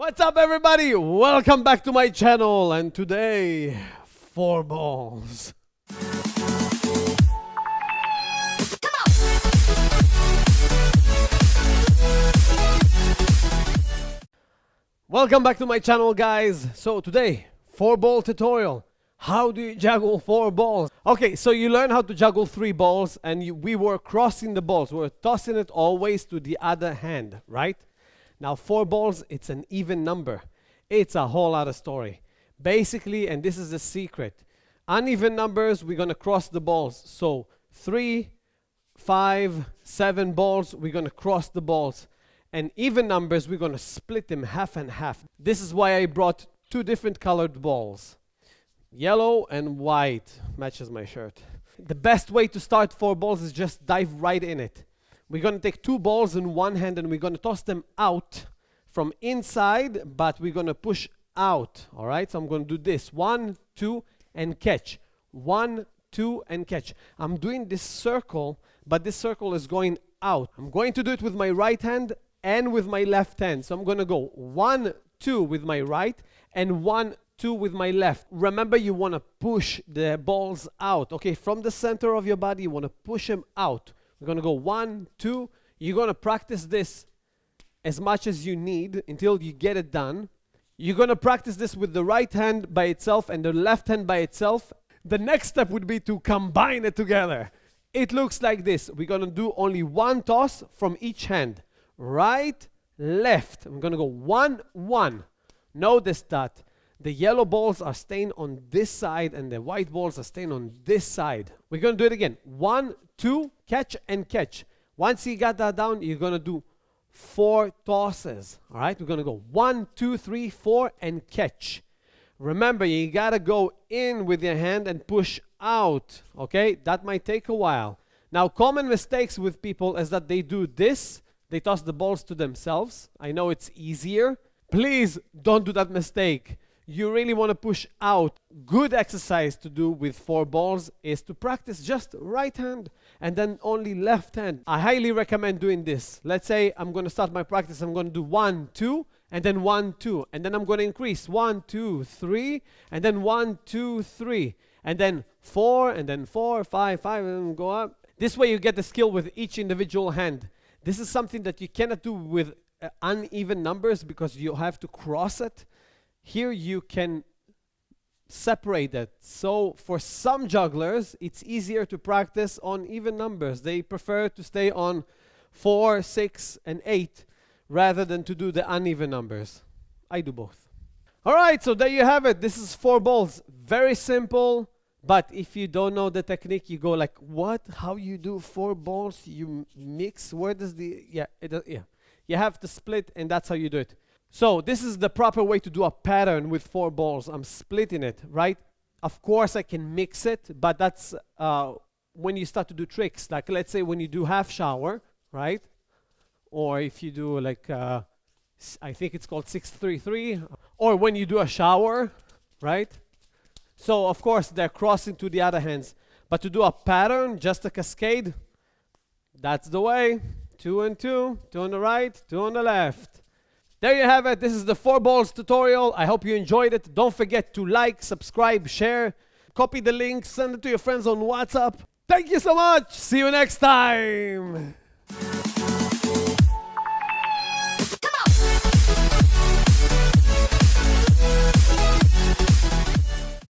What's up, everybody? Welcome back to my channel, and today, 4 balls. Welcome back to my channel, guys. So today, 4-ball tutorial. How do you juggle 4 balls? Okay, so you learn how to juggle 3 balls, and we were crossing the balls. We're tossing it always to the other hand, right? Now 4 balls, it's an even number. It's a whole other story. Basically, and this is the secret, uneven numbers, we're gonna cross the balls. So 3, 5, 7 balls, we're gonna cross the balls. And even numbers, we're gonna split them half and half. This is why I brought 2 different colored balls. Yellow and white, matches my shirt. The best way to start 4 balls is just dive right in it. We're going to take 2 balls in one hand and we're going to toss them out from inside, but we're going to push out. All right, so I'm going to do this. 1, 2, and catch. 1, 2, and catch. I'm doing this circle, but this circle is going out. I'm going to do it with my right hand and with my left hand. So I'm going to go 1, 2 with my right and 1, 2 with my left. Remember, you want to push the balls out. Okay, from the center of your body, you want to push them out. We're going to go 1, 2. You're going to practice this as much as you need until you get it done. You're going to practice this with the right hand by itself and the left hand by itself. The next step would be to combine it together. It looks like this. We're going to do only 1 toss from each hand. Right, left. I'm going to go 1, 1. Notice that the yellow balls are staying on this side and the white balls are staying on this side. We're going to do it again. 1, 2, catch and catch. Once you got that down, you're going to do 4 tosses. All right, we're going to go 1, 2, 3, 4 and catch. Remember, you got to go in with your hand and push out. Okay, that might take a while. Now, common mistakes with people is that they do this. They toss the balls to themselves. I know it's easier. Please don't do that mistake. You really want to push out. Good exercise to do with 4 balls is to practice just right hand and then only left hand. I highly recommend doing this. Let's say I'm going to start my practice. I'm going to do 1, 2, and then 1, 2. And then I'm going to increase 1, 2, 3, and then 1, 2, 3. And then 4, and then 4, 5, 5, and go up. This way you get the skill with each individual hand. This is something that you cannot do with uneven numbers because you have to cross it. Here you can separate it. So for some jugglers, it's easier to practice on even numbers. They prefer to stay on 4, 6, and 8 rather than to do the uneven numbers. I do both. All right, so there you have it. This is 4 balls. Very simple. But if you don't know the technique, you go like, what? How you do 4 balls? You mix? Where does the... Yeah. You have to split, and that's how you do it. So this is the proper way to do a pattern with 4 balls. I'm splitting it, right? Of course, I can mix it, but that's when you start to do tricks. Like, let's say when you do half shower, right? Or if you do like, I think it's called 6-3-3. Or when you do a shower, right? So, of course, they're crossing to the other hands. But to do a pattern, just a cascade, that's the way. 2 and 2, 2 on the right, 2 on the left. There you have it. This is the 4 balls tutorial. I hope you enjoyed it. Don't forget to like, subscribe, share, copy the link, send it to your friends on WhatsApp. Thank you so much. See you next time.